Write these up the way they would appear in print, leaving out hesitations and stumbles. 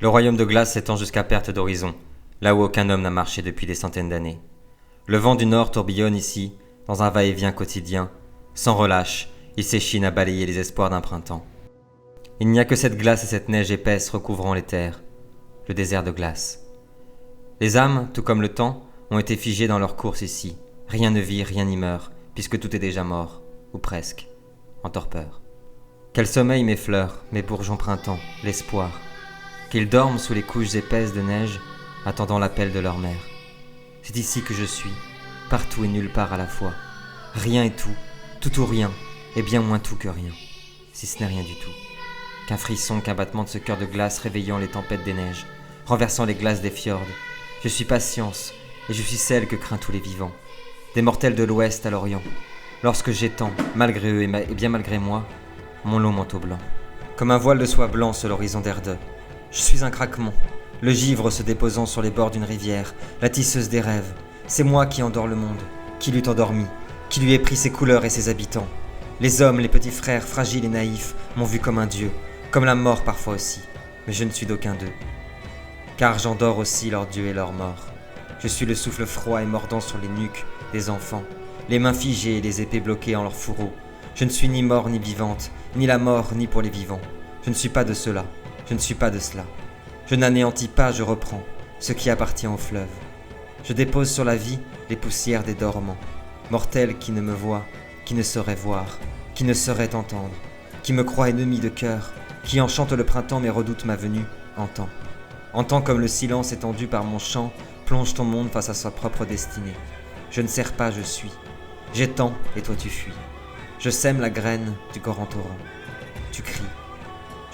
Le royaume de glace s'étend jusqu'à perte d'horizon, là où aucun homme n'a marché depuis des centaines d'années. Le vent du nord tourbillonne ici, dans un va-et-vient quotidien. Sans relâche, il s'échine à balayer les espoirs d'un printemps. Il n'y a que cette glace et cette neige épaisse recouvrant les terres, le désert de glace. Les âmes, tout comme le temps, ont été figées dans leur course ici. Rien ne vit, rien n'y meurt, puisque tout est déjà mort, ou presque, en torpeur. Quel sommeil mes fleurs, mes bourgeons printemps, l'espoir, qu'ils dorment sous les couches épaisses de neige, attendant l'appel de leur mère. C'est ici que je suis, partout et nulle part à la fois. Rien et tout ou rien, et bien moins tout que rien, si ce n'est rien du tout. Qu'un frisson, qu'un battement de ce cœur de glace réveillant les tempêtes des neiges, renversant les glaces des fjords. Je suis patience, et je suis celle que craint tous les vivants, des mortels de l'ouest à l'orient, lorsque j'étends, malgré eux et bien malgré moi, mon long manteau blanc. Comme un voile de soie blanc sur l'horizon d'Erdeux, je suis un craquement, le givre se déposant sur les bords d'une rivière, la tisseuse des rêves. C'est moi qui endors le monde, qui l'eût endormi, qui lui ai pris ses couleurs et ses habitants. Les hommes, les petits frères, fragiles et naïfs, m'ont vu comme un dieu, comme la mort parfois aussi, mais je ne suis d'aucun d'eux. Car j'endors aussi leurs dieux et leurs morts. Je suis le souffle froid et mordant sur les nuques des enfants, les mains figées et les épées bloquées en leurs fourreaux. Je ne suis ni mort ni vivante, ni la mort ni pour les vivants. Je ne suis pas de cela, je ne suis pas de cela. Je n'anéantis pas, je reprends ce qui appartient au fleuve. Je dépose sur la vie les poussières des dormants, mortels qui ne me voient, qui ne sauraient voir, qui ne sauraient entendre, qui me croient ennemi de cœur, qui enchantent le printemps mais redoutent ma venue, entends. Entends comme le silence étendu par mon chant plonge ton monde face à sa propre destinée. Je ne sers pas, je suis. J'étends et toi tu fuis. Je sème la graine du grand torrent. Tu cries.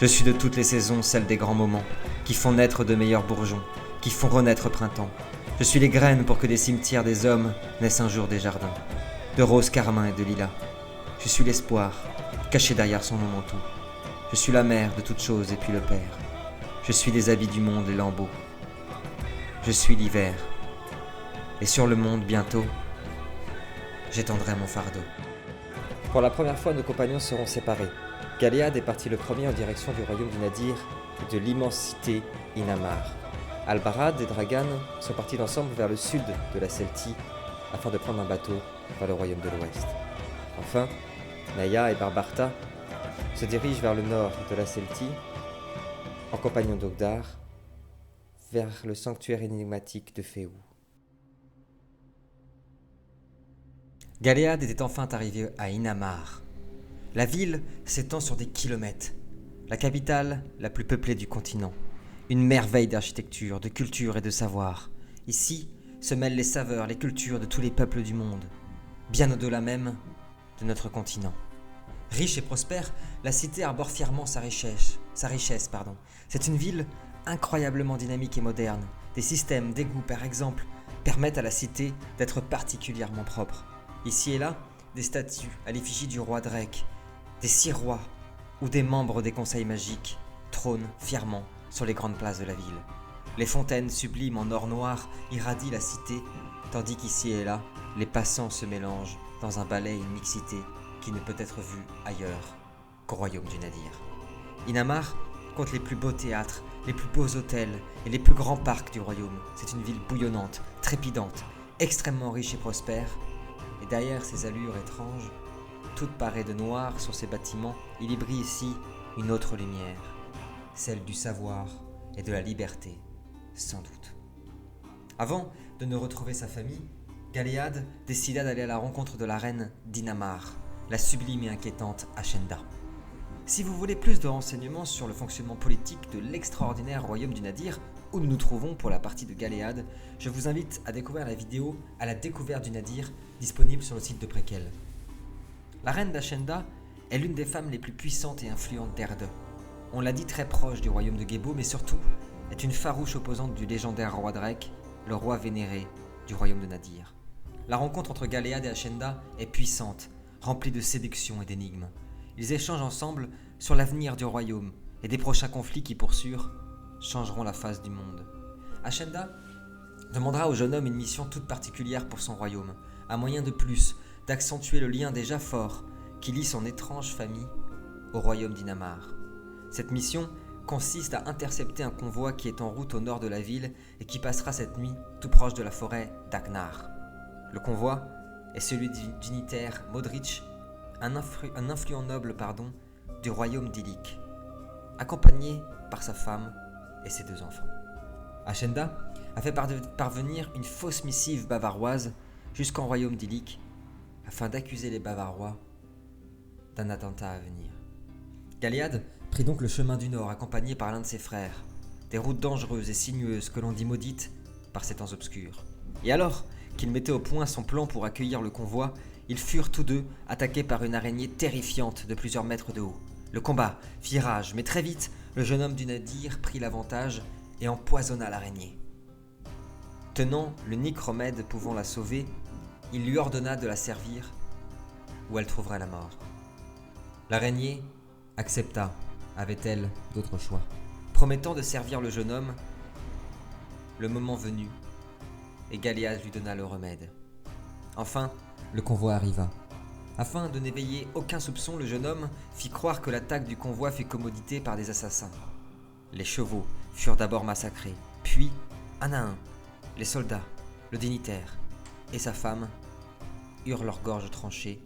Je suis de toutes les saisons celle des grands moments, qui font naître de meilleurs bourgeons, qui font renaître printemps. Je suis les graines pour que des cimetières des hommes naissent un jour des jardins, de roses carmin et de lilas. Je suis l'espoir, caché derrière son long manteau. Je suis la mère de toutes choses et puis le père. Je suis les habits du monde, les lambeaux. Je suis l'hiver. Et sur le monde, bientôt, j'étendrai mon fardeau. Pour la première fois, nos compagnons seront séparés. Galéad est parti le premier en direction du royaume du Nadir et de l'immense cité Inamar. Albarad et Dragan sont partis ensemble vers le sud de la Celtie afin de prendre un bateau vers le royaume de l'Ouest. Enfin, Naya et Barbarta se dirigent vers le nord de la Celtie en compagnon d'Ogdar vers le sanctuaire énigmatique de Féou. Galéad était enfin arrivé à Inamar. La ville s'étend sur des kilomètres, la capitale la plus peuplée du continent. Une merveille d'architecture, de culture et de savoir. Ici se mêlent les saveurs, les cultures de tous les peuples du monde, bien au-delà même de notre continent. Riche et prospère, la cité arbore fièrement sa richesse. C'est une ville incroyablement dynamique et moderne. Des systèmes d'égouts, par exemple, permettent à la cité d'être particulièrement propre. Ici et là, des statues à l'effigie du roi Drake, des 6 rois ou des membres des conseils magiques trônent fièrement sur les grandes places de la ville. Les fontaines sublimes en or noir irradient la cité, tandis qu'ici et là, les passants se mélangent dans un ballet et une mixité qui ne peut être vue ailleurs qu'au royaume du Nadir. Inamar compte les plus beaux théâtres, les plus beaux hôtels et les plus grands parcs du royaume. C'est une ville bouillonnante, trépidante, extrêmement riche et prospère. Et derrière ces allures étranges, toute parée de noir sur ces bâtiments, il y brille ici une autre lumière, celle du savoir et de la liberté, sans doute. Avant de ne retrouver sa famille, Galéad décida d'aller à la rencontre de la reine d'Inamar, la sublime et inquiétante Ashenda. Si vous voulez plus de renseignements sur le fonctionnement politique de l'extraordinaire royaume du Nadir, où nous nous trouvons pour la partie de Galéad, je vous invite à découvrir la vidéo à la découverte du Nadir, disponible sur le site de Prequel. La reine d'Ashenda est l'une des femmes les plus puissantes et influentes d'Erdeux. On l'a dit, très proche du royaume de Gébo, mais surtout est une farouche opposante du légendaire roi Drake, le roi vénéré du royaume de Nadir. La rencontre entre Galéad et Ashenda est puissante, remplie de séduction et d'énigmes. Ils échangent ensemble sur l'avenir du royaume et des prochains conflits qui, pour sûr, changeront la face du monde. Ashenda demandera au jeune homme une mission toute particulière pour son royaume, un moyen de plus d'accentuer le lien déjà fort qui lie son étrange famille au royaume d'Inamar. Cette mission consiste à intercepter un convoi qui est en route au nord de la ville et qui passera cette nuit tout proche de la forêt d'Agnar. Le convoi est celui du dignitaire Modric, un influent noble du royaume d'Illic, accompagné par sa femme et ses 2 enfants. Ashenda a fait parvenir une fausse missive bavaroise jusqu'en royaume d'Illic afin d'accuser les Bavarois d'un attentat à venir. Galiad prit donc le chemin du nord accompagné par l'un de ses frères, des routes dangereuses et sinueuses que l'on dit maudites par ces temps obscurs. Et alors qu'il mettait au point son plan pour accueillir le convoi, ils furent tous 2 attaqués par une araignée terrifiante de plusieurs mètres de haut. Le combat fit rage, mais très vite, le jeune homme du Nadir prit l'avantage et empoisonna l'araignée. Tenant le Nichromède pouvant la sauver, il lui ordonna de la servir où elle trouverait la mort. L'araignée accepta, avait-elle d'autres choix, promettant de servir le jeune homme le moment venu, et Galiad lui donna le remède. Enfin, le convoi arriva. Afin de n'éveiller aucun soupçon, le jeune homme fit croire que l'attaque du convoi fut commodité par des assassins. Les chevaux furent d'abord massacrés, puis, un à un, les soldats, le dignitaire et sa femme eurent leurs gorges tranchées,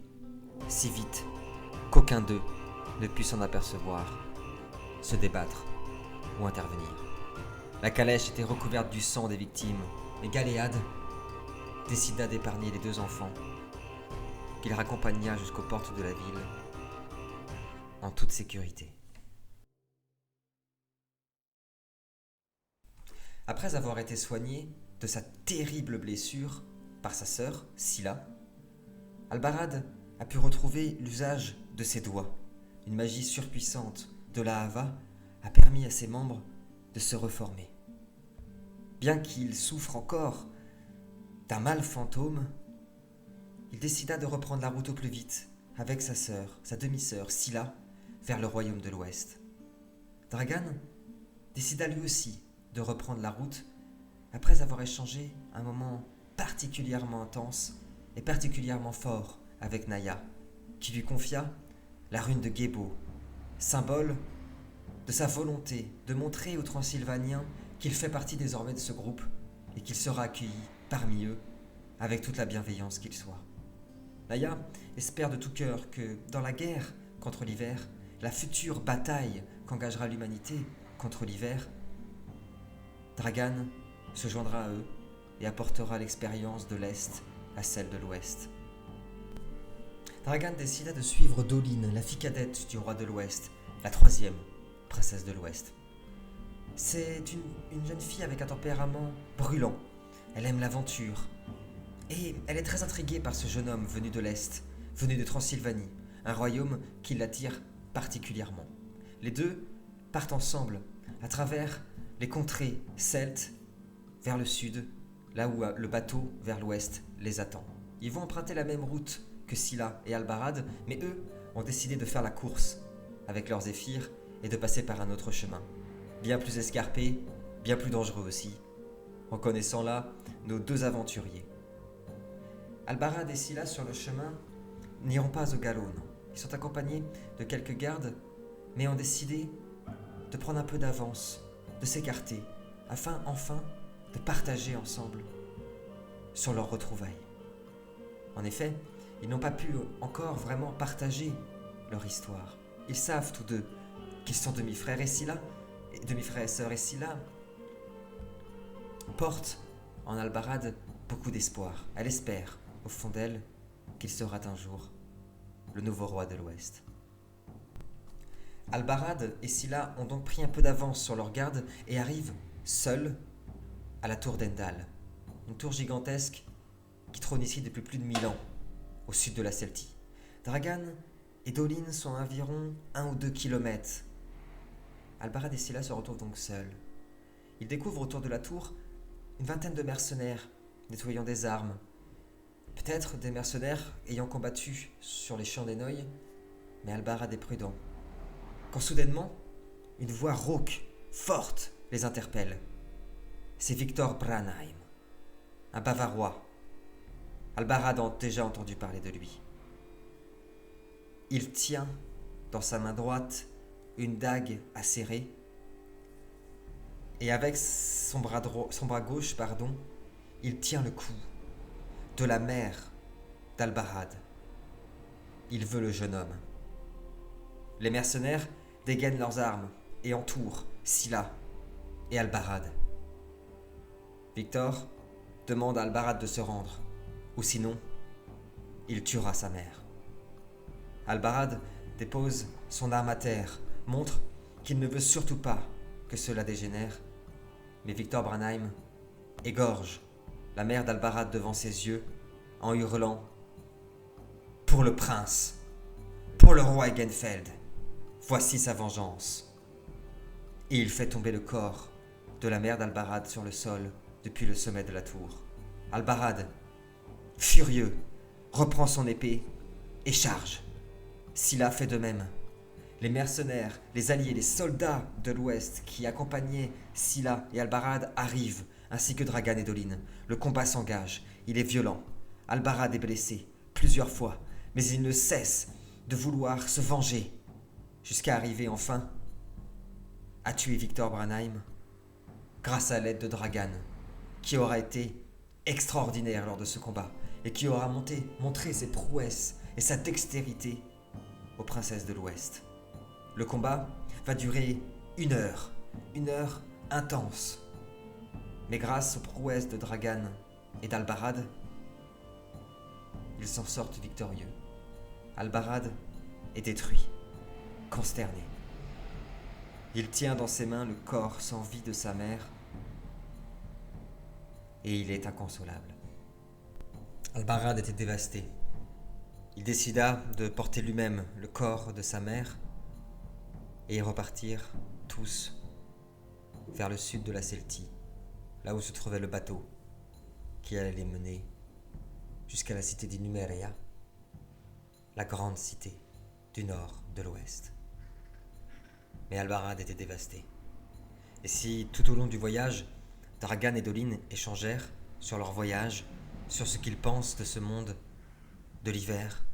si vite qu'aucun d'eux ne put s'en apercevoir, se débattre ou intervenir. La calèche était recouverte du sang des victimes, et Galéad décida d'épargner les 2 enfants, qu'il raccompagna jusqu'aux portes de la ville, en toute sécurité. Après avoir été soigné de sa terrible blessure par sa sœur, Scylla, Albarad a pu retrouver l'usage de ses doigts. Une magie surpuissante de la Hava a permis à ses membres de se reformer. Bien qu'il souffre encore d'un mal fantôme, il décida de reprendre la route au plus vite avec sa sœur, sa demi-sœur Scylla, vers le royaume de l'Ouest. Dragan décida lui aussi de reprendre la route après avoir échangé un moment particulièrement intense et particulièrement fort avec Naya, qui lui confia la rune de Gébo, symbole de sa volonté de montrer aux Transylvaniens qu'il fait partie désormais de ce groupe et qu'il sera accueilli parmi eux avec toute la bienveillance qu'il soit. Naya espère de tout cœur que dans la guerre contre l'hiver, la future bataille qu'engagera l'humanité contre l'hiver, Dragan se joindra à eux et apportera l'expérience de l'Est à celle de l'Ouest. Dragan décida de suivre Doline, la fille cadette du roi de l'Ouest, la 3e princesse de l'Ouest. C'est une jeune fille avec un tempérament brûlant. Elle aime l'aventure. Et elle est très intriguée par ce jeune homme venu de l'Est, venu de Transylvanie, un royaume qui l'attire particulièrement. Les 2 partent ensemble à travers les contrées celtes vers le sud, là où le bateau vers l'ouest les attend. Ils vont emprunter la même route que Scylla et Albarad, mais eux ont décidé de faire la course avec leurs zéphyrs et de passer par un autre chemin, bien plus escarpé, bien plus dangereux aussi, reconnaissant là nos 2 aventuriers. Albarad et Scylla sur le chemin n'iront pas au galop, non. Ils sont accompagnés de quelques gardes, mais ont décidé de prendre un peu d'avance, de s'écarter, afin enfin de partager ensemble sur leurs retrouvailles. En effet, ils n'ont pas pu encore vraiment partager leur histoire. Ils savent tous 2 qu'ils sont demi-frères et sœurs, et Scylla porte en Albarad beaucoup d'espoir. Elle espère, au fond d'elle, qu'il sera un jour le nouveau roi de l'Ouest. Albarad et Scylla ont donc pris un peu d'avance sur leur garde et arrivent seuls à la tour d'Endal, une tour gigantesque qui trône ici depuis plus de 1000 ans, au sud de la Celtie. Dragan et Doline sont à environ 1 ou 2 kilomètres. Albarad et Scylla se retrouvent donc seuls. Ils découvrent autour de la tour une vingtaine de mercenaires nettoyant des armes, peut-être des mercenaires ayant combattu sur les champs d'Enoy, mais Albarad est prudent. Quand soudainement, une voix rauque, forte, les interpelle. C'est Victor Branheim, un Bavarois. Albarad a déjà entendu parler de lui. Il tient dans sa main droite une dague acérée Et avec son bras gauche, il tient le cou de la mère d'Albarad. Il veut le jeune homme. Les mercenaires dégainent leurs armes et entourent Scylla et Albarad. Victor demande à Albarad de se rendre, ou sinon, il tuera sa mère. Albarad dépose son arme à terre, montre qu'il ne veut surtout pas que cela dégénère, mais Victor Branheim égorge la mère d'Albarad devant ses yeux en hurlant « Pour le prince, pour le roi Egenfeld, voici sa vengeance !» Et il fait tomber le corps de la mère d'Albarad sur le sol depuis le sommet de la tour. Albarad, furieux, reprend son épée et charge. Scylla fait de même. Les mercenaires, les alliés, les soldats de l'Ouest qui accompagnaient Scylla et Albarad arrivent, ainsi que Dragan et Dolin. Le combat s'engage, il est violent. Albarad est blessé, plusieurs fois, mais il ne cesse de vouloir se venger, jusqu'à arriver enfin à tuer Victor Branheim, grâce à l'aide de Dragan, qui aura été extraordinaire lors de ce combat, et qui aura montré ses prouesses et sa dextérité aux princesses de l'Ouest. Le combat va durer une heure intense. Mais grâce aux prouesses de Dragan et d'Albarad, ils s'en sortent victorieux. Albarad est détruit, consterné. Il tient dans ses mains le corps sans vie de sa mère et il est inconsolable. Albarad était dévasté. Il décida de porter lui-même le corps de sa mère et y repartir tous vers le sud de la Celtie, là où se trouvait le bateau qui allait les mener jusqu'à la cité d'Inumerea, la grande cité du nord de l'ouest. Mais Albarad était dévasté. Et si tout au long du voyage, Dragan et Dolin échangèrent sur leur voyage, sur ce qu'ils pensent de ce monde, de l'hiver,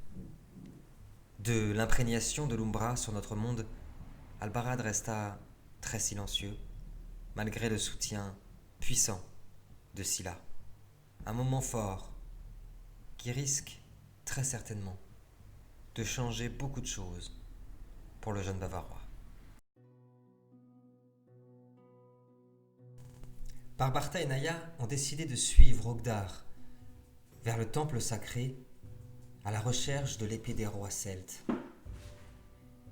de l'imprégnation de l'Umbra sur notre monde, Albarad resta très silencieux, malgré le soutien puissant de Scylla. Un moment fort qui risque très certainement de changer beaucoup de choses pour le jeune Bavarois. Barbarta et Naya ont décidé de suivre Ogdar vers le temple sacré à la recherche de l'épée des rois celtes.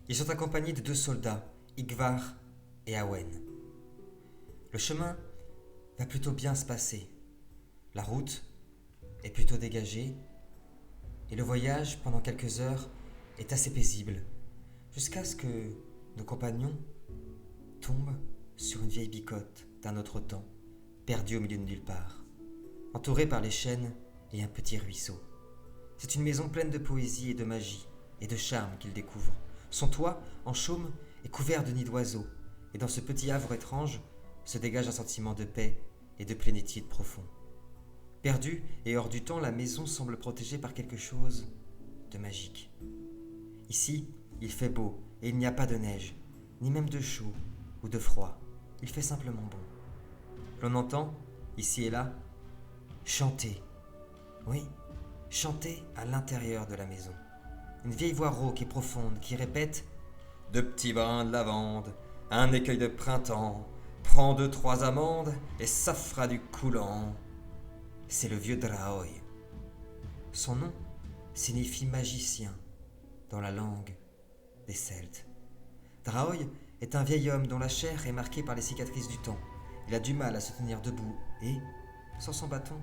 Ils sont accompagnés de 2 soldats, Yggvar et Awen. Le chemin va plutôt bien se passer. La route est plutôt dégagée et le voyage pendant quelques heures est assez paisible, jusqu'à ce que nos compagnons tombent sur une vieille bicoque d'un autre temps, perdue au milieu de nulle part, entourée par les chênes et un petit ruisseau. C'est une maison pleine de poésie et de magie et de charme qu'ils découvrent. Son toit, en chaume, est couvert de nids d'oiseaux, et dans ce petit havre étrange se dégage un sentiment de paix et de plénitude profond. Perdue et hors du temps, la maison semble protégée par quelque chose de magique. Ici, il fait beau et il n'y a pas de neige, ni même de chaud ou de froid. Il fait simplement beau. L'on entend, ici et là, chanter. Oui, chanter à l'intérieur de la maison. Une vieille voix rauque et profonde qui répète « 2 petits brins de lavande, un écueil de printemps, prends 2, 3 amandes et ça fera du coulant. » C'est le vieux Draoy. Son nom signifie magicien dans la langue des Celtes. Draoy est un vieil homme dont la chair est marquée par les cicatrices du temps. Il a du mal à se tenir debout et, sans son bâton,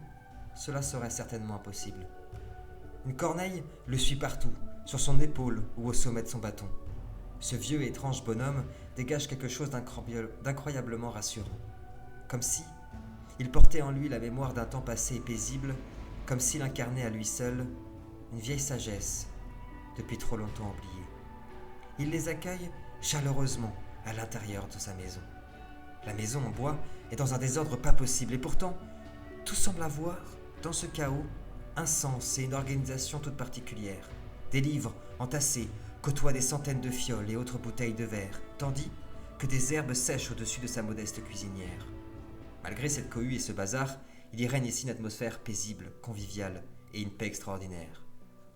cela serait certainement impossible. Une corneille le suit partout, sur son épaule ou au sommet de son bâton. Ce vieux et étrange bonhomme dégage quelque chose d'incroyablement rassurant. Comme si il portait en lui la mémoire d'un temps passé et paisible, comme s'il incarnait à lui seul une vieille sagesse depuis trop longtemps oubliée. Il les accueille chaleureusement à l'intérieur de sa maison. La maison en bois est dans un désordre pas possible et pourtant, tout semble avoir, dans ce chaos, un sens et une organisation toute particulière. Des livres entassés côtoient des centaines de fioles et autres bouteilles de verre, tandis que des herbes sèches au-dessus de sa modeste cuisinière. Malgré cette cohue et ce bazar, il y règne ici une atmosphère paisible, conviviale et une paix extraordinaire.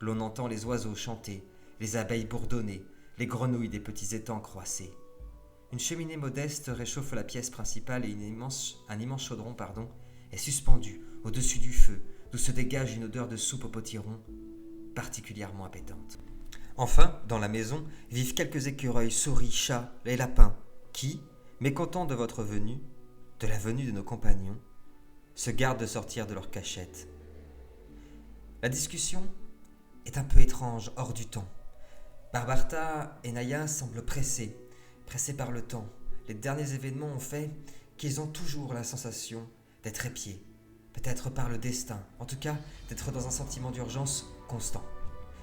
L'on entend les oiseaux chanter, les abeilles bourdonner, les grenouilles des petits étangs croisser. Une cheminée modeste réchauffe la pièce principale et un immense chaudron est suspendu au-dessus du feu, d'où se dégage une odeur de soupe au potiron particulièrement appétante. Enfin, dans la maison, vivent quelques écureuils, souris, chats et lapins qui, mécontents de votre venue, de la venue de nos compagnons, se gardent de sortir de leur cachette. La discussion est un peu étrange, hors du temps. Barbarta et Naya semblent pressés par le temps. Les derniers événements ont fait qu'ils ont toujours la sensation d'être épiés, peut-être par le destin, en tout cas d'être dans un sentiment d'urgence constant.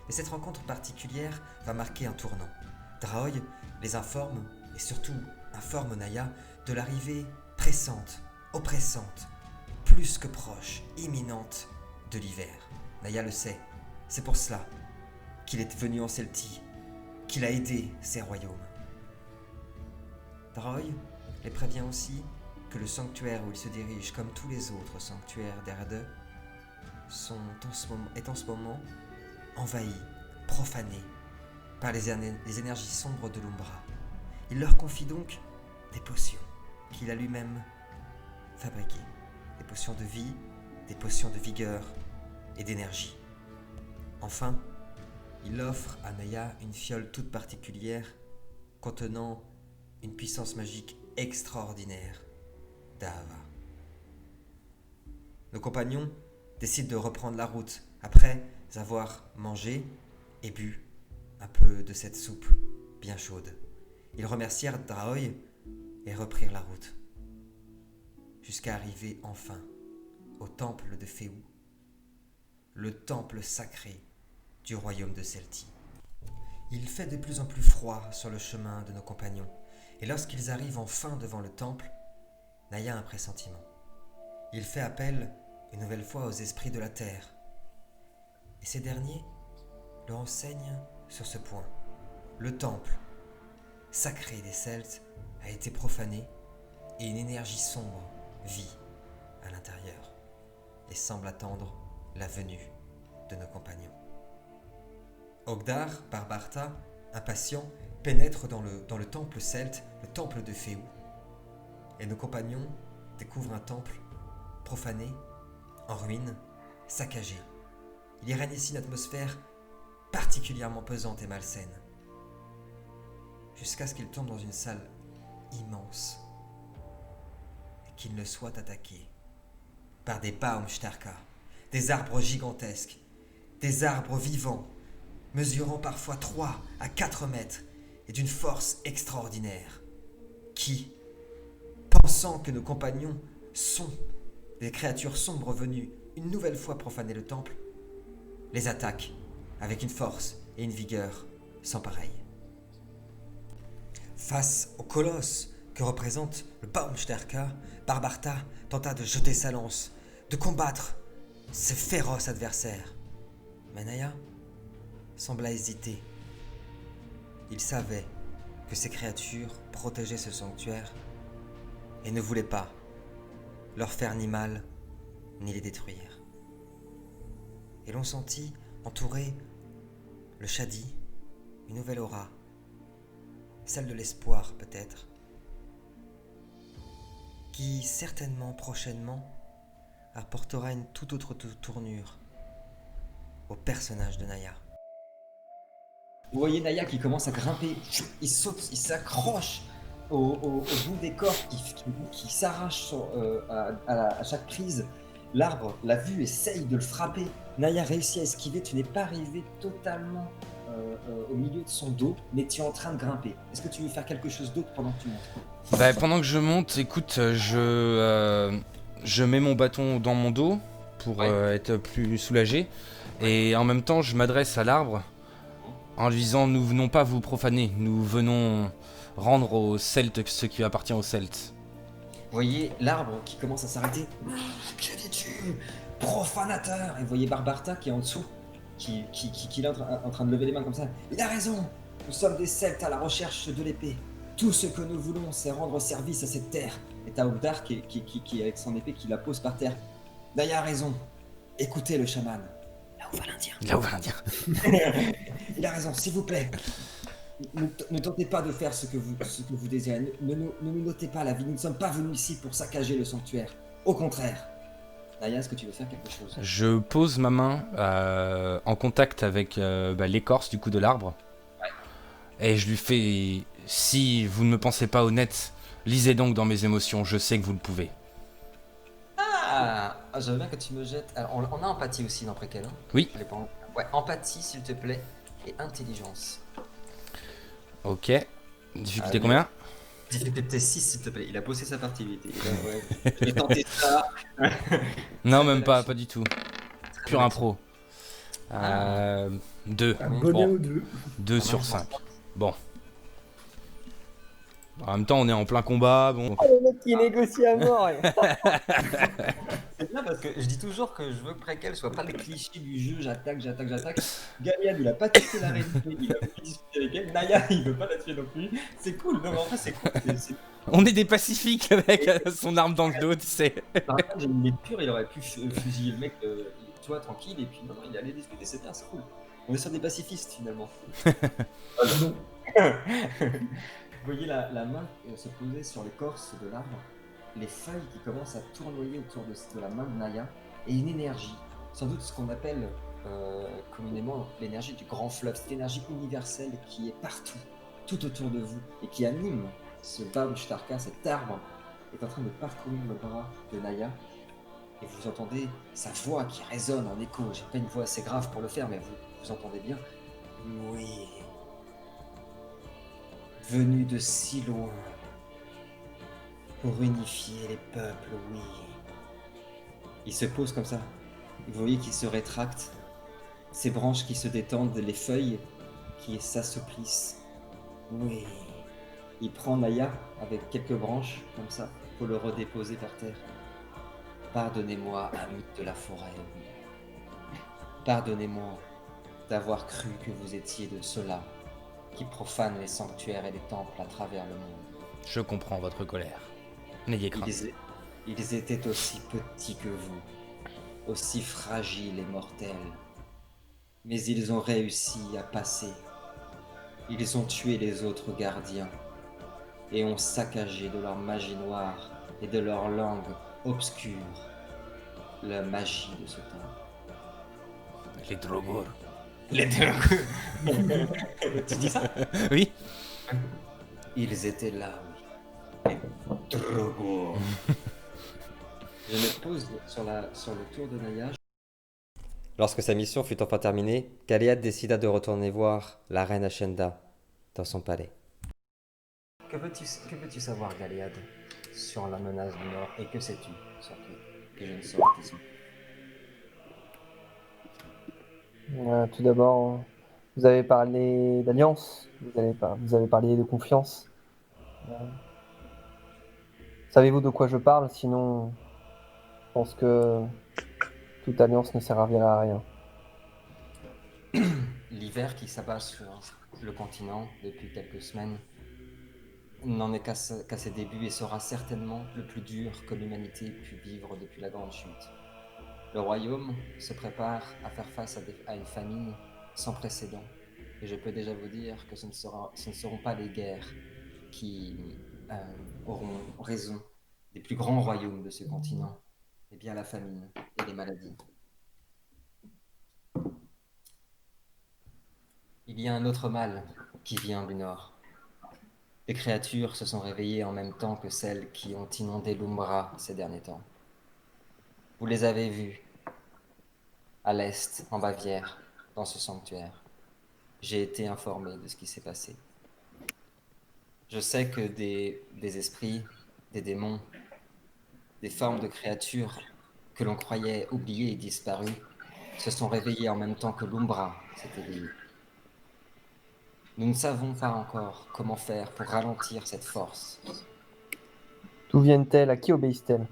Et cette rencontre particulière va marquer un tournant. Draoï les informe, et surtout informe Naya, de l'arrivée pressante, oppressante, plus que proche, imminente de l'hiver. Naya le sait, c'est pour cela qu'il est venu en Celtie, qu'il a aidé ces royaumes. Draoï les prévient aussi que le sanctuaire où il se dirige, comme tous les autres sanctuaires d'Erde, est en ce moment envahi, profané par les énergies sombres de l'Umbra. Il leur confie donc des potions qu'il a lui-même fabriquées, des potions de vie, des potions de vigueur et d'énergie. Enfin, il offre à Naya une fiole toute particulière contenant une puissance magique extraordinaire d'Ahava. Nos compagnons décident de reprendre la route après avoir mangé et bu un peu de cette soupe bien chaude. Ils remercièrent Draoï et reprirent la route, jusqu'à arriver enfin au temple de Féou, le temple sacré du royaume de Celtie. Il fait de plus en plus froid sur le chemin de nos compagnons, et lorsqu'ils arrivent enfin devant le temple, Naya a un pressentiment. Il fait appel une nouvelle fois aux esprits de la terre, et ces derniers le renseignent sur ce point. Le temple sacré des Celtes a été profané et une énergie sombre vit à l'intérieur et semble attendre la venue de nos compagnons. Ogdar, Barbarta, impatient, pénètre dans le temple celte, le temple de Féou, et nos compagnons découvrent un temple profané, en ruine, saccagé. Il y règne ici une atmosphère particulièrement pesante et malsaine, jusqu'à ce qu'ils tombent dans une salle immense et qu'ils ne soient attaqués par des Baumstärker, des arbres gigantesques, des arbres vivants, mesurant parfois 3 à 4 mètres et d'une force extraordinaire, qui, pensant que nos compagnons sont des créatures sombres venues une nouvelle fois profaner le temple, les attaquent avec une force et une vigueur sans pareil. Face au colosse que représente le Baumstärker, Barbarta tenta de jeter sa lance, de combattre ce féroce adversaire. Mais Naya sembla hésiter. Il savait que ces créatures protégeaient ce sanctuaire et ne voulait pas leur faire ni mal ni les détruire. Et l'on sentit entourer le Shadi une nouvelle aura, celle de l'espoir peut-être, qui certainement prochainement apportera une toute autre tournure au personnage de Naya. Vous voyez Naya qui commence à grimper, il saute, il s'accroche au bout des cordes qui s'arrache à chaque prise. L'arbre l'a vu, essaye de le frapper. Naya réussit à esquiver, tu n'es pas arrivé totalement au milieu de son dos, mais tu es en train de grimper. Est-ce que tu veux faire quelque chose d'autre pendant que tu montes ? Pendant que je monte, écoute, je mets mon bâton dans mon dos pour être plus soulagé. Et en même temps, je m'adresse à l'arbre en lui disant: nous venons pas vous profaner, nous venons rendre aux Celtes ce qui appartient aux Celtes. Vous voyez l'arbre qui commence à s'arrêter. Que dis-tu, profanateur? Et vous voyez Barbarta qui est en dessous, qui est en train de lever les mains comme ça. Il a raison, nous sommes des Celtes à la recherche de l'épée. Tout ce que nous voulons, c'est rendre service à cette terre. Et t'as Obdar qui, avec son épée, qui la pose par terre. Naya a raison. Écoutez le chaman. Là où va l'Indien. Là où va l'Indien. Il a raison, s'il vous plaît. Ne tentez pas de faire ce que vous désirez. Ne nous notez pas la vie. Nous ne sommes pas venus ici pour saccager le sanctuaire. Au contraire. Naya, est-ce que tu veux faire quelque chose? Je pose ma main en contact avec l'écorce du coup de l'arbre. Ouais. Et je lui fais... Si vous ne me pensez pas honnête, lisez donc dans mes émotions, je sais que vous le pouvez. Ah, j'aimerais bien que tu me jettes... Alors, on a empathie aussi dans Préquel. Hein. Oui. Ouais, empathie s'il te plaît, et intelligence. Ok. Difficulté combien? Difficulté 6 s'il te plaît. Il a bossé sa partie, lui. Il a tenté ça. Non, même pas du tout. Pur impro. 2. Bon, 2 sur 5. Bon. En même temps, on est en plein combat. Bon. Oh, le mec qui négocie à mort. C'est bien parce que je dis toujours que je veux que Préquel soit pas le cliché du jeu. J'attaque. Galliad, il a pas tué la reine. Il a voulu discuter avec elle. Naya, il veut pas la tuer non plus. C'est cool. Non, mais en fait, c'est cool. On est des pacifiques avec son arme dans le dos, tu sais. Par contre, j'ai une lecture, il aurait pu fusiller le mec, tu vois, tranquille, et puis non, il allait discuter, c'est bien, c'est cool. On est sur des pacifistes finalement. Vous voyez la main se poser sur l'écorce de l'arbre, les feuilles qui commencent à tournoyer autour de la main de Naya, et une énergie, sans doute ce qu'on appelle communément l'énergie du grand fleuve, cette énergie universelle qui est partout, tout autour de vous, et qui anime ce Baumstarka, cet arbre, est en train de parcourir le bras de Naya, et vous entendez sa voix qui résonne en écho. J'ai pas une voix assez grave pour le faire, mais vous entendez bien. Oui. Venu de si loin pour unifier les peuples, oui. Il se pose comme ça. Vous voyez qu'il se rétracte, ses branches qui se détendent, les feuilles qui s'assouplissent. Oui. Il prend Naya avec quelques branches comme ça pour le redéposer par terre. Pardonnez-moi, ami de la forêt, oui. Pardonnez-moi d'avoir cru que vous étiez de ceux-là qui profanent les sanctuaires et les temples à travers le monde. Je comprends votre colère. N'ayez crainte. Ils étaient aussi petits que vous, aussi fragiles et mortels. Mais ils ont réussi à passer. Ils ont tué les autres gardiens et ont saccagé de leur magie noire et de leur langue obscure la magie de ce temps. Les Drogor. Les Drogor. Tu dis ça? Oui. Ils étaient là, oui. Les Drogor. Je me pose sur le tour de Naya. Lorsque sa mission fut enfin terminée, Galliad décida de retourner voir la reine Ashenda dans son palais. Que veux-tu savoir, Galliad, sur la menace du Nord, et que sais-tu, surtout, que je ne saurais qu'ici? Tout d'abord, vous avez parlé d'alliance, vous avez parlé de confiance. Savez-vous de quoi je parle? Sinon, je pense que toute alliance ne servira à rien. L'hiver qui s'abat sur le continent depuis quelques semaines n'en est qu'à ses débuts et sera certainement le plus dur que l'humanité ait pu vivre depuis la Grande Chute. Le royaume se prépare à faire face à une famine sans précédent. Et je peux déjà vous dire que ce ne seront pas les guerres qui auront raison des plus grands royaumes de ce continent, mais bien la famine et les maladies. Il y a un autre mal qui vient du nord. Les créatures se sont réveillées en même temps que celles qui ont inondé l'Umbra ces derniers temps. Vous les avez vues à l'est, en Bavière, dans ce sanctuaire. J'ai été informé de ce qui s'est passé. Je sais que des esprits, des démons, des formes de créatures que l'on croyait oubliées et disparues se sont réveillées en même temps que l'Umbra s'est éveillée. Nous ne savons pas encore comment faire pour ralentir cette force. D'où viennent-elles? À qui obéissent-elles?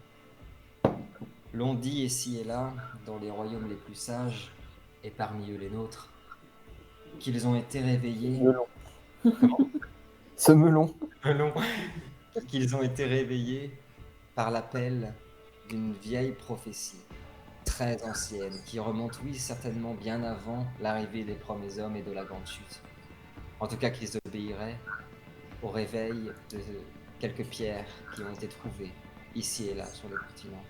L'on dit ici et là, dans les royaumes les plus sages, et parmi eux les nôtres, qu'ils ont été réveillés. Comment? Ce melon. Selon qu'ils ont été réveillés par l'appel d'une vieille prophétie, très ancienne, qui remonte, oui, certainement bien avant l'arrivée des premiers hommes et de la grande chute. En tout cas, qu'ils obéiraient au réveil de quelques pierres qui ont été trouvées ici et là sur le continent.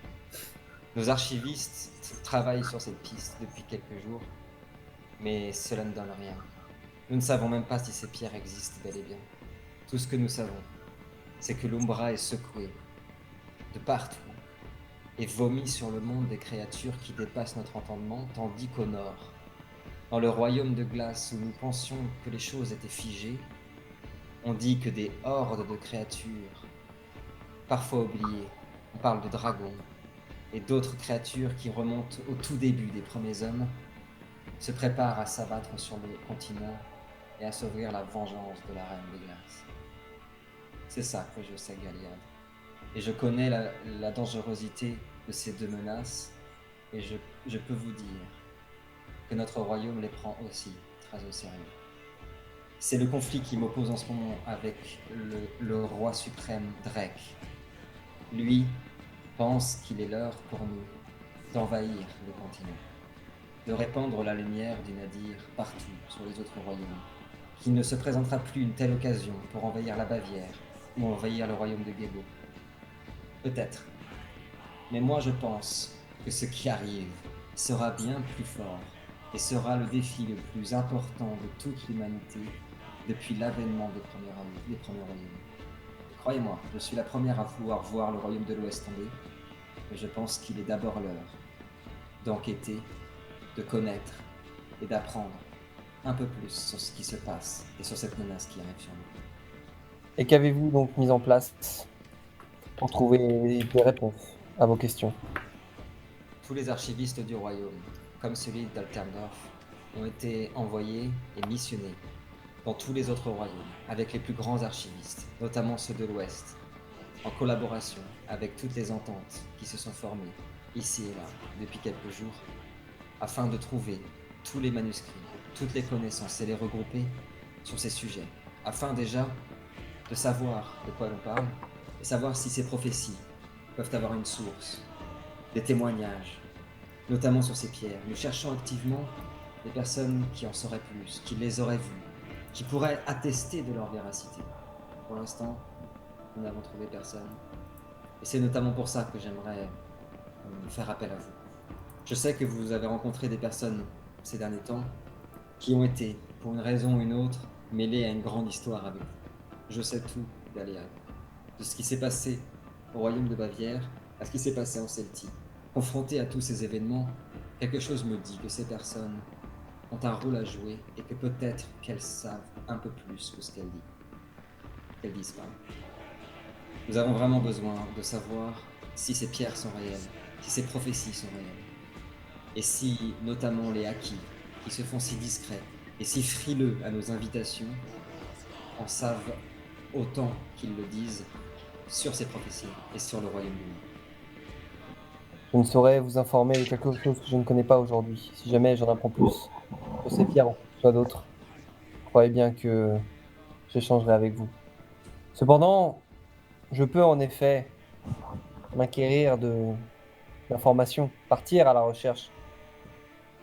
Nos archivistes travaillent sur cette piste depuis quelques jours, mais cela ne donne rien. Nous ne savons même pas si ces pierres existent bel et bien. Tout ce que nous savons, c'est que l'Umbra est secouée de partout et vomit sur le monde des créatures qui dépassent notre entendement, tandis qu'au nord, dans le royaume de glace où nous pensions que les choses étaient figées, on dit que des hordes de créatures, parfois oubliées, on parle de dragons, et d'autres créatures qui remontent au tout début des premiers hommes, se préparent à s'abattre sur le continent et à s'ouvrir la vengeance de la reine des glaces. C'est ça que je sais, Galliard. Et je connais la dangerosité de ces deux menaces, et je peux vous dire que notre royaume les prend aussi très au sérieux. C'est le conflit qui m'oppose en ce moment avec le roi suprême Drake. Lui pense qu'il est l'heure pour nous d'envahir le continent, de répandre la lumière du Nadir partout sur les autres royaumes, qu'il ne se présentera plus une telle occasion pour envahir la Bavière ou envahir le royaume de Gébo. Peut-être. Mais moi je pense que ce qui arrive sera bien plus fort et sera le défi le plus important de toute l'humanité depuis l'avènement des premiers royaumes. Croyez-moi, je suis la première à vouloir voir le royaume de l'Ouest tomber, mais je pense qu'il est d'abord l'heure d'enquêter, de connaître et d'apprendre un peu plus sur ce qui se passe et sur cette menace qui arrive sur nous. Et qu'avez-vous donc mis en place pour trouver des réponses à vos questions? Tous les archivistes du royaume, comme celui d'Alterndorf, ont été envoyés et missionnés dans tous les autres royaumes, avec les plus grands archivistes, notamment ceux de l'Ouest, en collaboration avec toutes les ententes qui se sont formées ici et là depuis quelques jours, afin de trouver tous les manuscrits, toutes les connaissances et les regrouper sur ces sujets, afin déjà de savoir de quoi l'on parle et savoir si ces prophéties peuvent avoir une source, des témoignages, notamment sur ces pierres. Nous cherchons activement des personnes qui en sauraient plus, qui les auraient vues, qui pourraient attester de leur véracité. Pour l'instant, nous n'avons trouvé personne. Et c'est notamment pour ça que j'aimerais faire appel à vous. Je sais que vous avez rencontré des personnes ces derniers temps qui ont été, pour une raison ou une autre, mêlées à une grande histoire avec vous. Je sais tout, Galéad, de ce qui s'est passé au royaume de Bavière à ce qui s'est passé en Celtie. Confronté à tous ces événements, quelque chose me dit que ces personnes ont un rôle à jouer et que peut-être qu'elles savent un peu plus que ce qu'elles disent pas. Nous avons vraiment besoin de savoir si ces pierres sont réelles, si ces prophéties sont réelles, et si notamment les Acquis, qui se font si discrets et si frileux à nos invitations, en savent autant qu'ils le disent sur ces prophéties et sur le royaume du monde. Je ne saurais vous informer de quelque chose que je ne connais pas aujourd'hui. Si jamais j'en apprends plus sur ces pierres ou soit d'autres, croyez bien que j'échangerai avec vous. Cependant, je peux en effet m'acquérir d'informations, partir à la recherche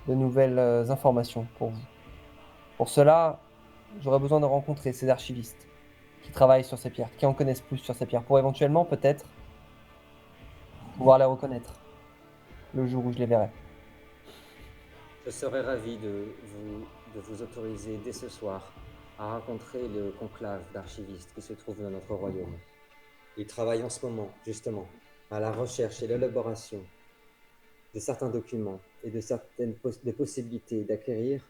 de nouvelles informations pour vous. Pour cela, j'aurais besoin de rencontrer ces archivistes qui travaillent sur ces pierres, qui en connaissent plus sur ces pierres, pour éventuellement peut-être pouvoir les reconnaître le jour où je les verrai. Je serais ravi de vous autoriser dès ce soir à rencontrer le conclave d'archivistes qui se trouve dans notre royaume. Ils travaillent en ce moment, justement, à la recherche et l'élaboration de certains documents et de certaines des possibilités d'acquérir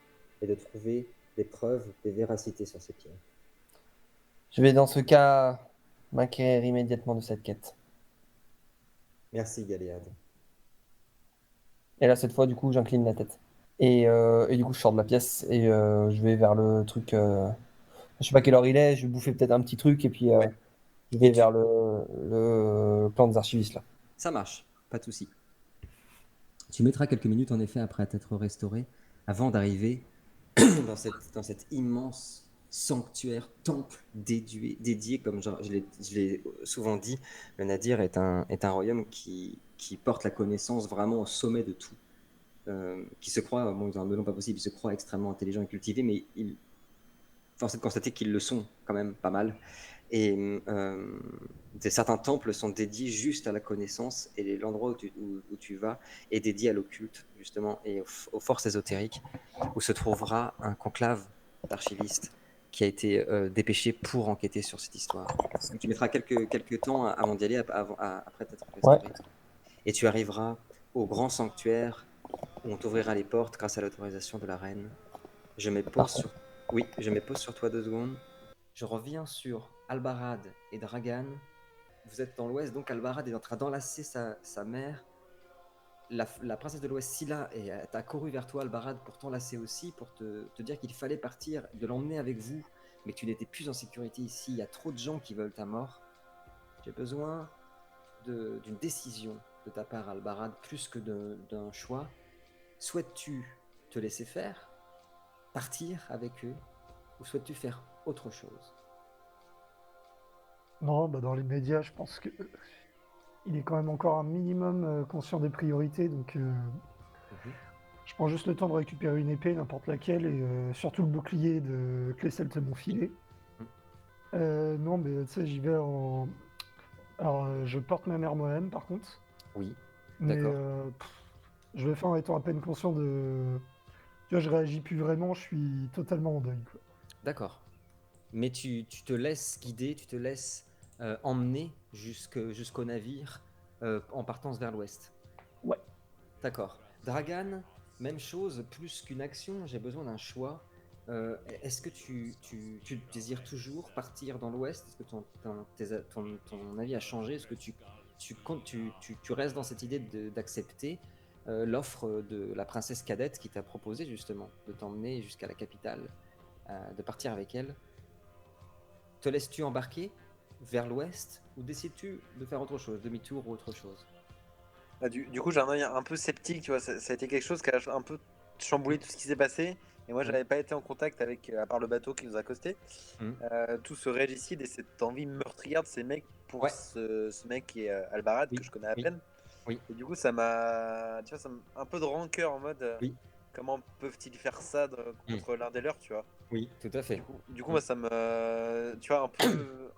et de trouver des preuves de véracité sur ces pierres. Je vais dans ce cas m'acquérir immédiatement de cette quête. Merci, Galéad. Et là, cette fois, du coup, j'incline la tête. Et du coup, je sors de la pièce et je vais vers le truc. Je sais pas quelle heure il est, je vais bouffer peut-être un petit truc et puis Ouais. je vais vers le plan des archivistes là. Ça marche, pas de souci. Tu mettras quelques minutes en effet après t'être restauré, avant d'arriver dans cette immense sanctuaire, temple dédié comme je l'ai souvent dit, le Nadir est un royaume qui porte la connaissance vraiment au sommet de tout. Qui se croit, bon, ils ont un melon pas possible, ils se croient extrêmement intelligents et cultivés, mais force est de constater qu'ils le sont quand même pas mal. Et certains temples sont dédiés juste à la connaissance, et l'endroit où tu vas est dédié à l'occulte, justement, et aux forces ésotériques, où se trouvera un conclave d'archivistes qui a été dépêché pour enquêter sur cette histoire. Donc, tu mettras quelques temps avant d'y aller, après t'être Ouais. restauré. Et tu arriveras au grand sanctuaire où on t'ouvrira les portes grâce à l'autorisation de la reine. Je mets pause Parfait. sur... Oui, je mets pause sur toi 2 secondes. Je reviens sur Albarad et Dragan. Vous êtes dans l'ouest, donc Albarad est en train d'enlacer sa mère. La princesse de l'ouest, Scylla, t'a couru vers toi, Albarad, pour t'enlacer aussi, pour te dire qu'il fallait partir, de l'emmener avec vous, mais que tu n'étais plus en sécurité ici. Il y a trop de gens qui veulent ta mort. J'ai besoin d'une décision de ta part, Albarad, plus que d'un choix. Souhaites-tu te laisser faire, partir avec eux, ou souhaites-tu faire autre chose? Non, bah dans les médias, je pense que il est quand même encore un minimum conscient des priorités, donc je prends juste le temps de récupérer une épée, n'importe laquelle, et surtout le bouclier que les Celtes m'ont filé. Non, mais tu sais, j'y vais en... Alors, je porte ma mère moi-même, par contre. Oui, Mais d'accord. je le fais en étant à peine conscient de... Tu vois, je réagis plus vraiment, je suis totalement en deuil, quoi. D'accord. Mais tu te laisses guider, tu te laisses emmener jusqu'au navire en partance vers l'ouest. Ouais. D'accord. Dragan, même chose, plus qu'une action, j'ai besoin d'un choix. Est-ce que tu désires toujours partir dans l'ouest? Est-ce que ton avis a changé? Est-ce que tu restes dans cette idée d'accepter l'offre de la princesse cadette qui t'a proposé justement de t'emmener jusqu'à la capitale, de partir avec elle? Te laisses-tu embarquer vers l'ouest ou décides-tu de faire autre chose, demi-tour ou autre chose? Bah, du coup, j'ai un œil un peu sceptique, tu vois. Ça a été quelque chose qui a un peu chamboulé tout ce qui s'est passé. Et moi, j'avais pas été en contact avec, à part le bateau qui nous a accosté, Hmm. tout ce régicide et cette envie meurtrière de ces mecs pour Ouais. ce mec qui est Albarad, Oui, que je connais à oui, peine. oui. Et du coup, ça m'a, tu vois, un peu de rancœur en mode, Oui. comment peuvent-ils faire ça contre l'un des leurs, tu vois. Oui, tout à fait. Du coup, moi, ça me, tu vois, un peu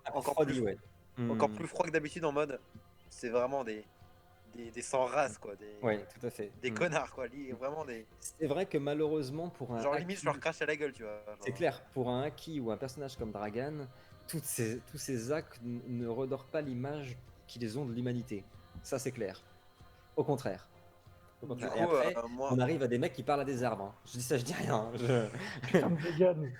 Un peu encore refroidi, plus, ouais. encore plus froid que d'habitude en mode, c'est vraiment des sans race, quoi, Ouais, tout à fait. des connards, quoi, vraiment C'est vrai que malheureusement pour un genre limite je Haki, leur crache à la gueule, tu vois. c'est clair, pour un Haki ou un personnage comme Dragan, tous ces actes ne redorent pas l'image qu'ils ont de l'humanité. Ça, c'est clair. Au contraire. Au Du contraire. Et coup, après, moi, on arrive à des mecs qui parlent à des arbres. Hein. Je dis ça, je dis rien. Hein. Putain de vegan.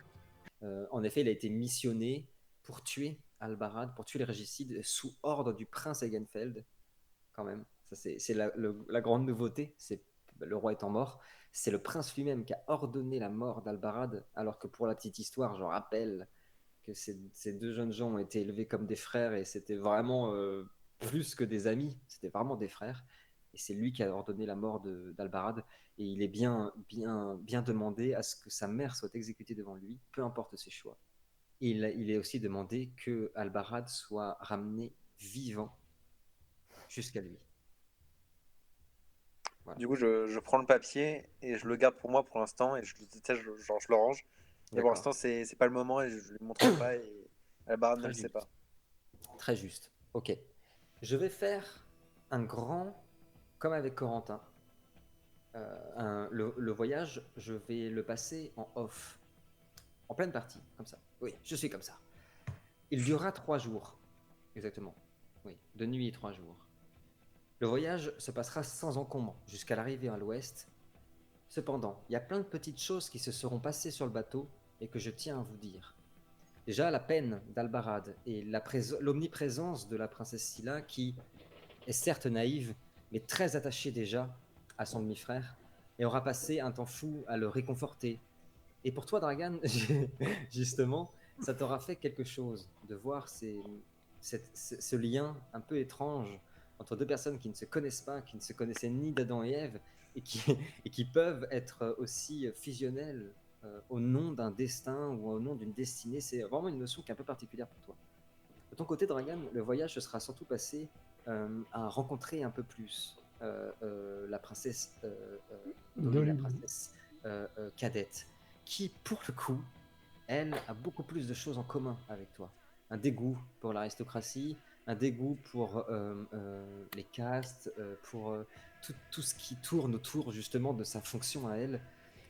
En effet, il a été missionné pour tuer Albarad, pour tuer les régicides sous ordre du prince Egenfeld, quand même. Ça, c'est la grande nouveauté. C'est le roi étant mort. C'est le prince lui-même qui a ordonné la mort d'Albarad, alors que pour la petite histoire, je rappelle que ces 2 jeunes gens ont été élevés comme des frères et c'était vraiment plus que des amis. C'était vraiment des frères. Et c'est lui qui a ordonné la mort d'Albarad. Et il est bien demandé à ce que sa mère soit exécutée devant lui, peu importe ses choix. Et il est aussi demandé que Albarad soit ramené vivant jusqu'à lui. Voilà. du coup je prends le papier et je le garde pour moi pour l'instant et genre, je le range. Et pour D'accord. l'instant, c'est pas le moment et je lui montrerai pas et Albarad ne Très le sait juste. pas. Très juste. Ok. Je vais faire un grand, comme avec Corentin. Le voyage, je vais le passer en off, en pleine partie, comme ça. Oui, je suis comme ça. Il durera 3 jours, exactement. Oui, 2 nuits et 3 jours. Le voyage se passera sans encombre jusqu'à l'arrivée à l'ouest. Cependant, il y a plein de petites choses qui se seront passées sur le bateau et que je tiens à vous dire. Déjà, la peine d'Albarad et l'omniprésence de la princesse Scylla qui est certes naïve, mais très attachée déjà à son demi-frère, et aura passé un temps fou à le réconforter. Et pour toi, Dragan, justement, ça t'aura fait quelque chose de voir ce lien un peu étrange entre 2 personnes qui ne se connaissent pas, qui ne se connaissaient ni d'Adam et Ève, et qui, et qui peuvent être aussi fusionnelles au nom d'un destin ou au nom d'une destinée. C'est vraiment une notion qui est un peu particulière pour toi. De ton côté, Dragan, le voyage se sera surtout passé à rencontrer un peu plus la princesse Dolly, la Dolly. princesse cadette, qui, pour le coup, elle a beaucoup plus de choses en commun avec toi. Un dégoût pour l'aristocratie, un dégoût pour les castes, pour tout ce qui tourne autour justement de sa fonction à elle,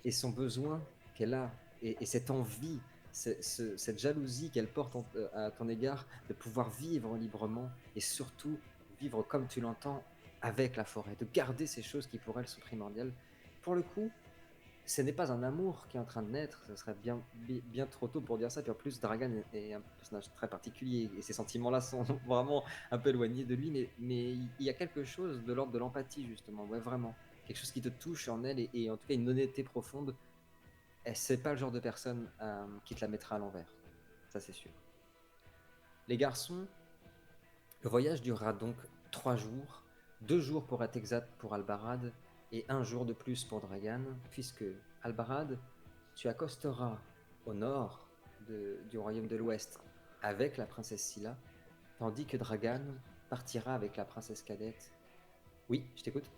et son besoin qu'elle a, et cette envie, cette jalousie qu'elle porte à ton égard de pouvoir vivre librement, et surtout vivre comme tu l'entends avec la forêt, de garder ces choses qui pour elle sont primordiales. Pour le coup, ce n'est pas un amour qui est en train de naître, ce serait bien trop tôt pour dire ça. Puis en plus, Dragan est un personnage très particulier et ses sentiments-là sont vraiment un peu éloignés de lui, mais il y a quelque chose de l'ordre de l'empathie, justement, ouais, vraiment. Quelque chose qui te touche en elle et en tout cas une honnêteté profonde. Et c'est pas le genre de personne qui te la mettra à l'envers, ça c'est sûr. Les garçons, le voyage durera donc 3 jours, 2 jours pour être exact pour Albarad et 1 jour de plus pour Dragan, puisque Albarad, tu accosteras au nord du royaume de l'Ouest avec la princesse Scylla, tandis que Dragan partira avec la princesse cadette. Oui, je t'écoute.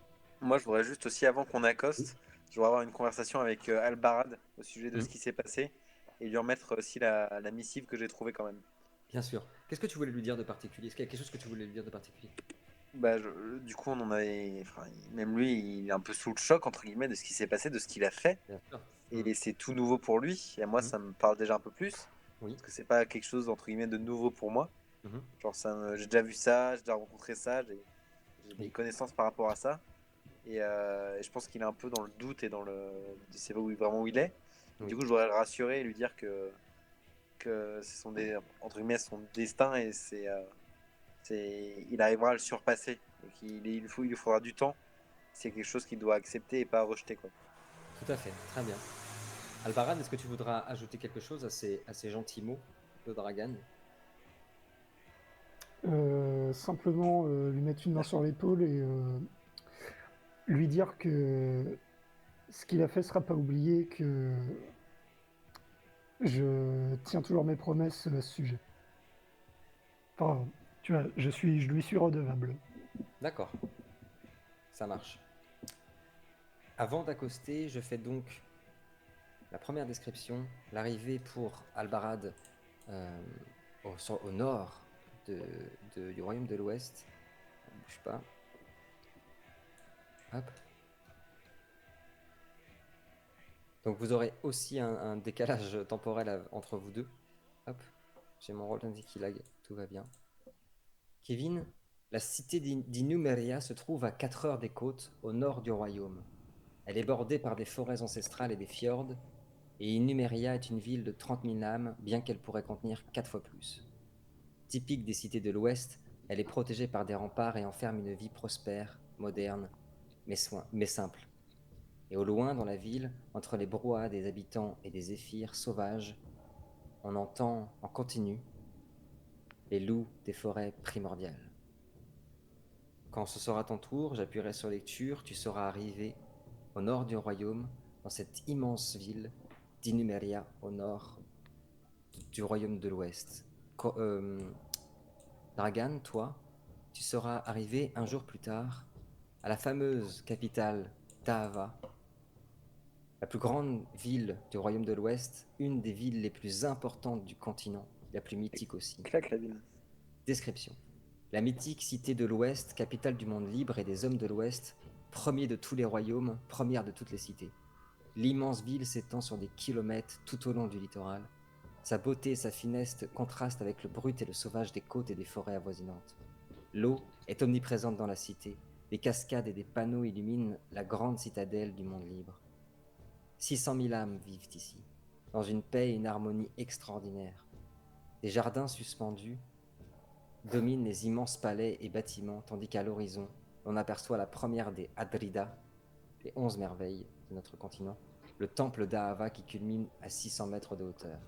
Moi, je voudrais juste aussi, avant qu'on Oui. accoste, je voudrais avoir une conversation avec Albarad au sujet de ce Mhm. qui s'est passé et lui remettre aussi la missive que j'ai trouvée quand même. Bien sûr. Qu'est-ce que tu voulais lui dire de particulier? Est-ce qu'il y a quelque chose que tu voulais lui dire de particulier? Bah, du coup, on en avait. Enfin, même lui, il est un peu sous le choc, entre guillemets, de ce qui s'est passé, de ce qu'il a fait. Bien sûr. Mhm. Et c'est tout nouveau pour lui. Et moi, Mhm. ça me parle déjà un peu plus. Oui. Parce que c'est pas quelque chose, entre guillemets, de nouveau pour moi. Mhm. Genre, j'ai déjà vu ça, j'ai déjà rencontré ça, j'ai des Oui. connaissances par rapport à ça. Et je pense qu'il est un peu dans le doute et dans le. Il sait pas vraiment où il est. Et du Oui. coup, je voudrais le rassurer et lui dire que c'est entre guillemets, son destin et il arrivera à le surpasser. Et il lui faudra du temps. C'est quelque chose qu'il doit accepter et pas rejeter, quoi. Tout à fait. Très bien. Albarad, est-ce que tu voudras ajouter quelque chose à ces gentils mots de Dragan? Simplement lui mettre une main sur l'épaule et lui dire que ce qu'il a fait sera pas oublié, que je tiens toujours mes promesses à ce sujet. Enfin, tu vois, je lui suis redevable. D'accord, ça marche. Avant d'accoster, je fais donc la première description, l'arrivée pour Albarad euh, au nord du royaume de l'Ouest. Ne bouge pas. Hop. Donc vous aurez aussi un décalage temporel entre vous deux. Hop. J'ai mon rôle qui lag, tout va bien. Kevin, la cité d'Inumeria se trouve à 4 heures des côtes, au nord du royaume. Elle est bordée par des forêts ancestrales et des fjords, et Inumeria est une ville de 30 000 âmes, bien qu'elle pourrait contenir 4 fois plus. Typique des cités de l'Ouest, elle est protégée par des remparts et enferme une vie prospère, moderne, mais simple. Et au loin, dans la ville, entre les brouhahas des habitants et des zéphyrs sauvages, on entend en continu les loups des forêts primordiales. Quand ce sera ton tour, j'appuierai sur lecture, tu seras arrivé au nord du royaume, dans cette immense ville d'Inumeria, au nord du royaume de l'Ouest. Dragan, toi, tu seras arrivé un jour plus tard à la fameuse capitale Taava, la plus grande ville du royaume de l'Ouest, une des villes les plus importantes du continent, la plus mythique aussi. Claque la ville. Description. La mythique cité de l'Ouest, capitale du monde libre et des hommes de l'Ouest, premier de tous les royaumes, première de toutes les cités. L'immense ville s'étend sur des kilomètres tout au long du littoral. Sa beauté et sa finesse contrastent avec le brut et le sauvage des côtes et des forêts avoisinantes. L'eau est omniprésente dans la cité. Des cascades et des panneaux illuminent la grande citadelle du monde libre. 600 000 âmes vivent ici, dans une paix et une harmonie extraordinaires. Des jardins suspendus dominent les immenses palais et bâtiments, tandis qu'à l'horizon, on aperçoit la première des Hadridas, les 11 merveilles de notre continent, le temple d'Ahava qui culmine à 600 mètres de hauteur.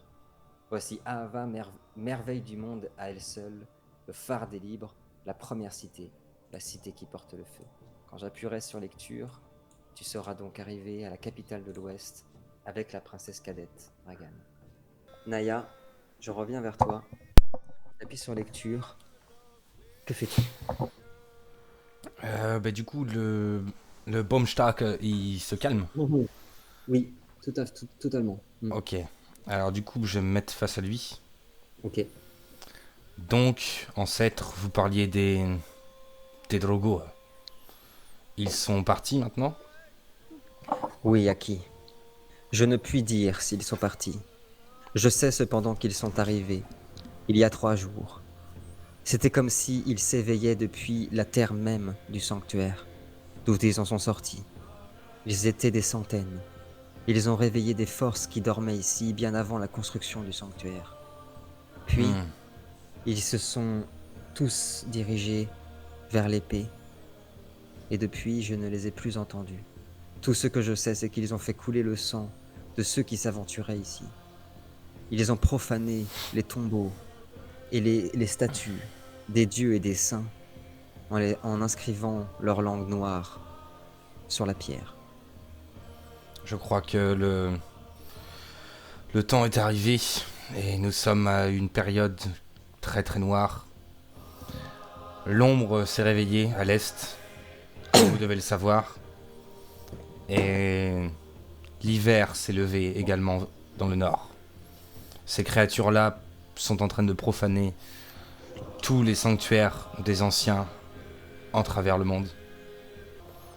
Voici Ahava, merveille du monde à elle seule, le phare des libres, la première cité, la cité qui porte le feu. Quand j'appuierai sur lecture, tu seras donc arrivé à la capitale de l'Ouest, avec la princesse cadette, Ragan. Naya, je reviens vers toi. Appuie sur lecture. Que fais-tu? Du coup, le Baumstark, il se calme. Oui, totalement. Ok. Alors du coup, je vais me mettre face à lui. Ok. Donc, ancêtre, vous parliez des Drogo. Ils sont partis maintenant? Oui, Aki. Je ne puis dire s'ils sont partis. Je sais cependant qu'ils sont arrivés, il y a 3 jours. C'était comme s'ils s'éveillaient depuis la terre même du sanctuaire, d'où ils en sont sortis. Ils étaient des centaines. Ils ont réveillé des forces qui dormaient ici bien avant la construction du sanctuaire. Puis, ils se sont tous dirigés vers l'épée. Et depuis, je ne les ai plus entendus. Tout ce que je sais, c'est qu'ils ont fait couler le sang de ceux qui s'aventuraient ici. Ils ont profané les tombeaux et les statues des dieux et des saints en inscrivant leur langue noire sur la pierre. Je crois que le temps est arrivé et nous sommes à une période très très noire. L'ombre s'est réveillée à l'est, comme vous devez le savoir, et l'hiver s'est levé également dans le nord. Ces créatures-là sont en train de profaner tous les sanctuaires des anciens en travers le monde.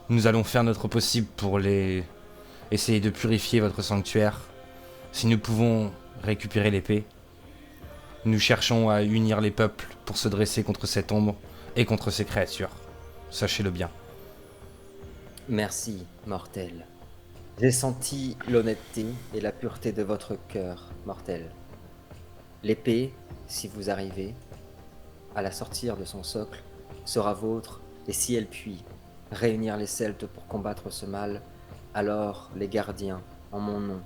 Nous allons faire notre possible pour essayer de purifier votre sanctuaire. Si nous pouvons récupérer l'épée, nous cherchons à unir les peuples pour se dresser contre cette ombre et contre ces créatures. Sachez-le bien. Merci, mortel. J'ai senti l'honnêteté et la pureté de votre cœur, mortel. L'épée, si vous arrivez, à la sortir de son socle, sera vôtre, et si elle puis réunir les Celtes pour combattre ce mal, alors les gardiens, en mon nom,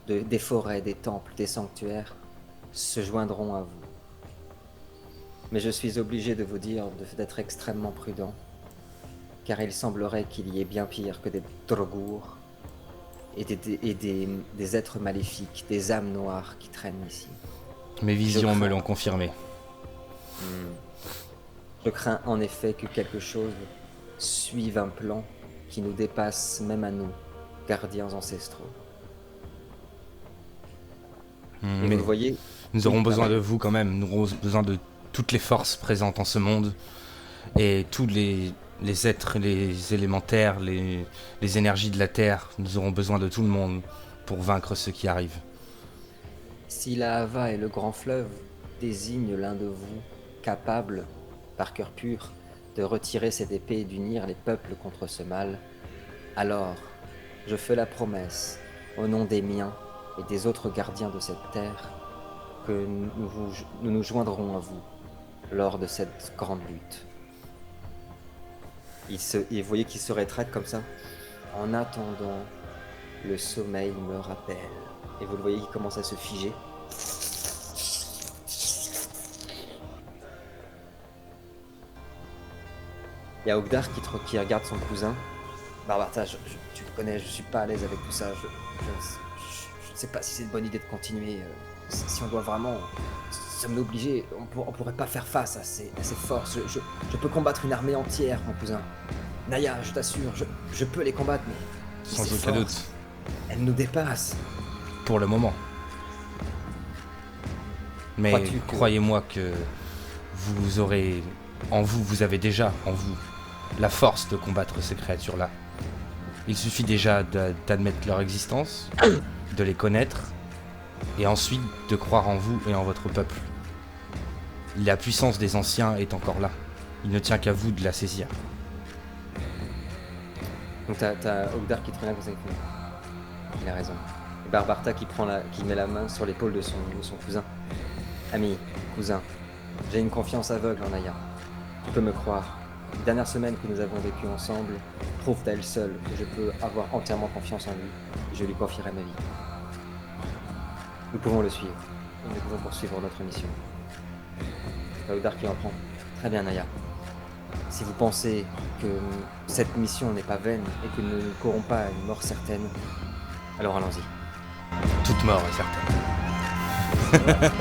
des forêts, des temples, des sanctuaires, se joindront à vous. Mais je suis obligé de vous dire d'être extrêmement prudent, car il semblerait qu'il y ait bien pire que des Drogour et des êtres maléfiques, des âmes noires qui traînent ici. Mes visions me l'ont confirmé. Je crains en effet que quelque chose suive un plan qui nous dépasse même à nous, gardiens ancestraux. Mais vous voyez, nous aurons besoin de vous quand même. Nous aurons besoin de toutes les forces présentes en ce monde et tous les êtres, les élémentaires, les énergies de la Terre. Nous aurons besoin de tout le monde pour vaincre ceux qui arrivent. Si la Hava et le grand fleuve désignent l'un de vous capable, par cœur pur, de retirer cette épée et d'unir les peuples contre ce mal, alors je fais la promesse, au nom des miens et des autres gardiens de cette terre, que nous nous joindrons à vous lors de cette grande lutte. Et vous voyez qu'il se rétracte comme ça. En attendant, le sommeil me rappelle. Et vous le voyez, il commence à se figer. Il y a Ogdar qui regarde son cousin. Barbarta, tu me connais, je suis pas à l'aise avec tout ça. Je ne sais pas si c'est une bonne idée de continuer. Si on doit vraiment... Sommes obligés, on pourrait pas faire face à ces forces. Je peux combattre une armée entière, mon cousin. Naya, je t'assure, je peux les combattre, mais... Sans aucun doute. Elles nous dépassent. Pour le moment. Mais croyez-moi que vous aurez... vous avez déjà en vous la force de combattre ces créatures-là. Il suffit déjà d'admettre leur existence, de les connaître, et ensuite de croire en vous et en votre peuple. La puissance des anciens est encore là. Il ne tient qu'à vous de la saisir. Donc t'as Ogdar qui te regarde comme ça. Il a raison. Et Barbarta qui met la main sur l'épaule de son cousin. Ami, cousin, j'ai une confiance aveugle en Naya. Tu peux me croire. Les dernières semaines que nous avons vécues ensemble prouvent à elle seule que je peux avoir entièrement confiance en lui et je lui confierai ma vie. Nous pouvons le suivre. Et nous pouvons poursuivre notre mission. Ogdar qui en prend. Très bien, Naya. Si vous pensez que cette mission n'est pas vaine et que nous ne courons pas à une mort certaine, alors allons-y. Toute mort est certaine.